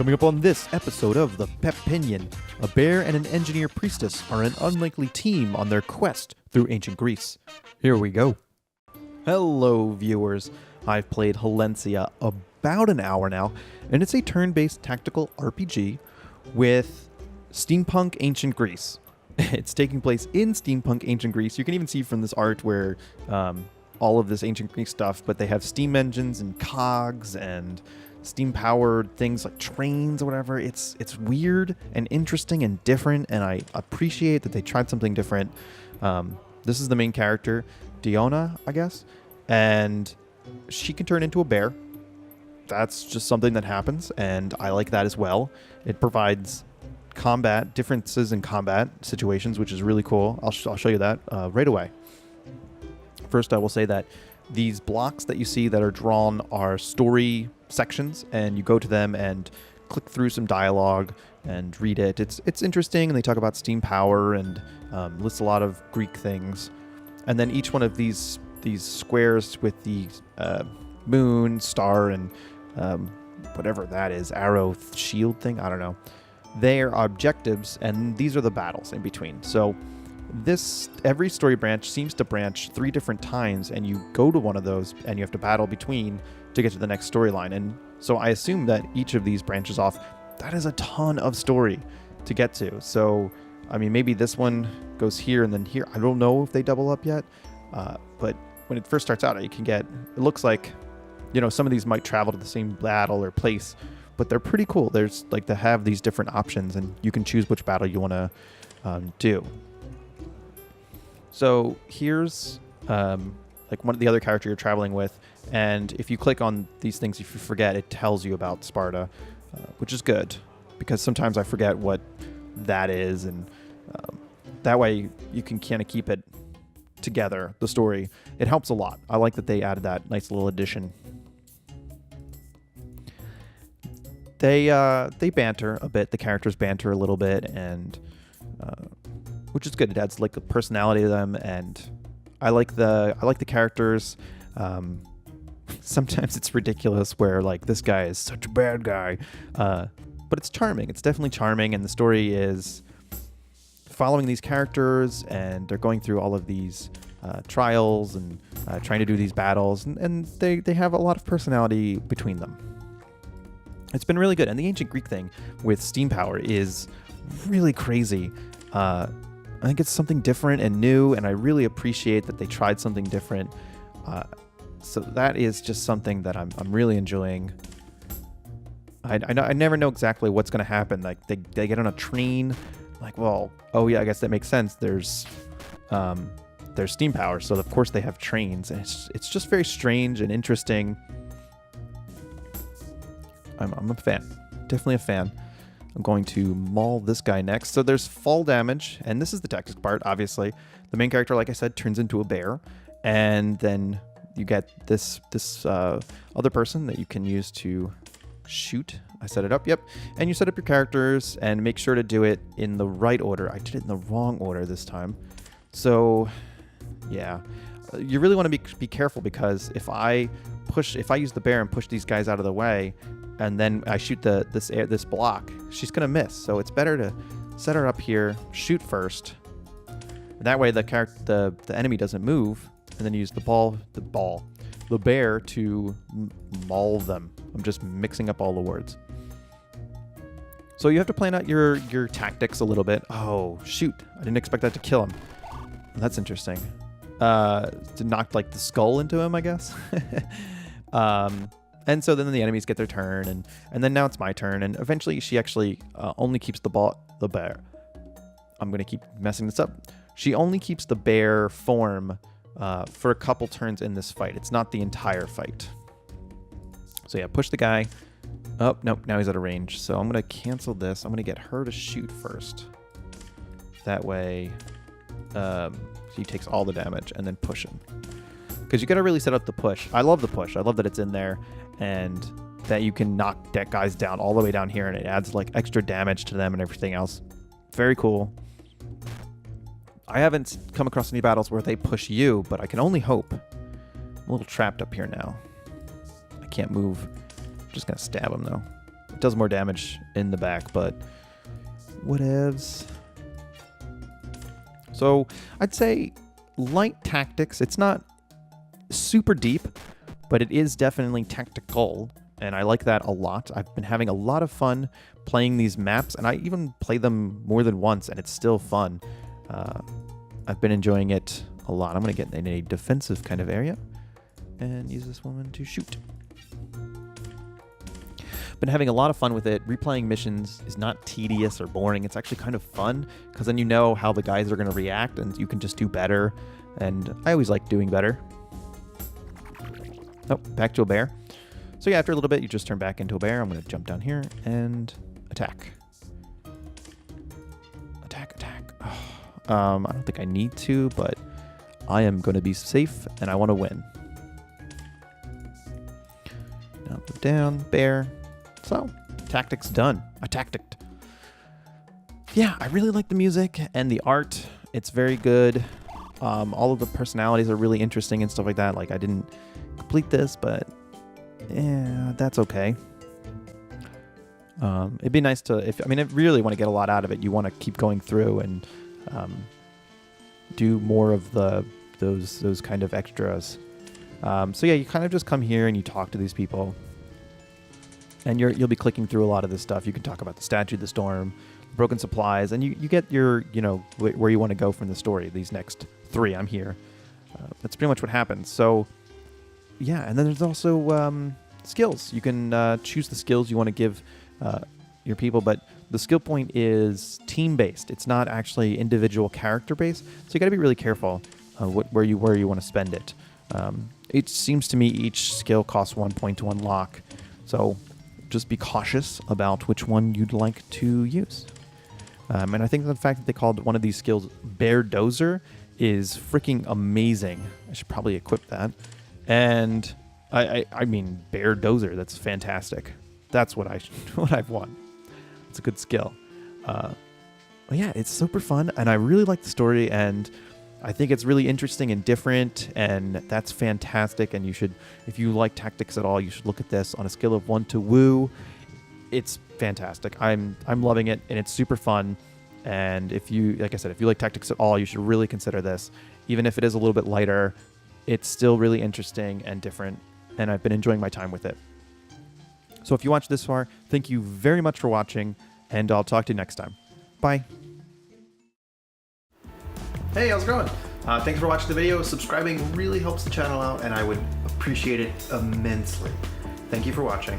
Coming up on this episode of the Peppage, a bear and an engineer priestess are an unlikely team on their quest through ancient Greece. Here we go. Hello, viewers. I've played Hellenica about an hour now, and it's a turn-based tactical RPG with steampunk ancient Greece. It's taking place in steampunk ancient Greece. You can even see from this art where all of this ancient Greek stuff, but they have steam engines and cogs and steam-powered things like trains or whatever. It's weird and interesting and different, and I appreciate that they tried something different. This is the main character, Diona, I guess, and she can turn into a bear. That's just something that happens, and I like that as well. It provides combat differences in combat situations, which is really cool. I'll show you that right away. First, I will say that these blocks that you see that are drawn are story sections, and you go to them and click through some dialogue and read it. It's interesting, and they talk about steam power and lists a lot of Greek things. And then each one of these squares with the moon, star, and whatever that is, arrow, shield thing, I don't know. They are objectives, and these are the battles in between. So every story branch seems to branch 3 different times, and you go to one of those and you have to battle between to get to the next storyline. And so I assume that each of these branches off. That is a ton of story to get to. So I mean, maybe this one goes here and then here. I don't know if they double up yet, but when it first starts out, you can get, it looks like, you know, some of these might travel to the same battle or place, but they're pretty cool. There's like to have these different options, and you can choose which battle you want to do. So here's like one of the other character you're traveling with, and if you click on these things, if you forget, it tells you about Sparta, which is good, because sometimes I forget what that is, and that way you can kind of keep it together, the story. It helps a lot. I like that they added that nice little addition. They banter a bit. The characters banter a little bit, and which is good. It adds like a personality to them, and I like the characters. Sometimes it's ridiculous where like this guy is such a bad guy, but it's charming. It's definitely charming, and the story is following these characters, and they're going through all of these trials and trying to do these battles, and they have a lot of personality between them. It's been really good, and the ancient Greek thing with steam power is really crazy. I think it's something different and new, and I really appreciate that they tried something different. So that is just something that I'm really enjoying. I never know exactly what's going to happen. Like they get on a train, like, well, oh yeah, I guess that makes sense. There's steam power, so of course they have trains, and it's just very strange and interesting. I'm a fan, definitely a fan. I'm going to maul this guy next. So there's fall damage, and this is the tactics part, obviously. The main character, like I said, turns into a bear, and then you get this other person that you can use to shoot. I set it up, yep. And you set up your characters and make sure to do it in the right order. I did it in the wrong order this time. So, yeah. You really want to be careful, because if I use the bear and push these guys out of the way, and then I shoot this block, she's gonna miss. So it's better to set her up here, shoot first. And that way the enemy doesn't move, and then use the bear to maul them. I'm just mixing up all the words. So you have to plan out your tactics a little bit. Oh shoot! I didn't expect that to kill him. That's interesting. To knock like the skull into him, I guess. And so then the enemies get their turn, and then now it's my turn, and eventually she actually only keeps the bear. I'm gonna keep messing this up. She only keeps the bear form for a couple turns in this fight. It's not the entire fight. So yeah, push the guy. Oh, nope, now he's out of range. So I'm gonna cancel this. I'm gonna get her to shoot first. That way she takes all the damage, and then push him. Because you gotta really set up the push. I love the push. I love that it's in there, and that you can knock that guys down all the way down here, and it adds like extra damage to them and everything else. Very cool. I haven't come across any battles where they push you, but I can only hope. I'm a little trapped up here now. I can't move. I'm just gonna stab him though. It does more damage in the back, but whatevs. So I'd say light tactics. It's not super deep, but it is definitely tactical, and I like that a lot. I've been having a lot of fun playing these maps, and I even play them more than once, and it's still fun. I've been enjoying it a lot. I'm going to get in a defensive kind of area and use this woman to shoot. Been having a lot of fun with it. Replaying missions is not tedious or boring. It's actually kind of fun because then you know how the guys are going to react and you can just do better. And I always like doing better. Oh, back to a bear. So yeah, after a little bit, you just turn back into a bear. I'm going to jump down here and attack. Attack, attack. Oh, I don't think I need to, but I am going to be safe and I want to win. Now move down, bear. So, tactics done. I tacticked. Yeah, I really like the music and the art. It's very good. All of the personalities are really interesting and stuff like that. Like, I didn't complete this, but yeah, that's okay. It'd be nice to, if I really want to get a lot out of it. You want to keep going through and do more of those kind of extras. So yeah, you kind of just come here and you talk to these people. And you'll be clicking through a lot of this stuff. You can talk about the statue, the storm, broken supplies, and you get your, where you want to go from the story. These next 3, I'm here. That's pretty much what happens. So, yeah, and then there's also skills. You can choose the skills you want to give your people, but the skill point is team-based. It's not actually individual character-based, so you got to be really careful where you want to spend it. It seems to me each skill costs 1 point to unlock, so just be cautious about which one you'd like to use. And I think the fact that they called one of these skills Bear Dozer is freaking amazing. I should probably equip that. And I mean, Bear Dozer, that's fantastic. That's what I've won. It's a good skill. But yeah, it's super fun, and I really like the story, and I think it's really interesting and different, and that's fantastic. And you should, if you like tactics at all, you should look at this on a scale of 1 to woo. It's fantastic. I'm loving it, and it's super fun. And if you, like I said, if you like tactics at all, you should really consider this. Even if it is a little bit lighter, it's still really interesting and different, and I've been enjoying my time with it. So if you watched this far, thank you very much for watching, and I'll talk to you next time. Bye. Hey, how's it going? Thanks for watching the video. Subscribing really helps the channel out, and I would appreciate it immensely. Thank you for watching.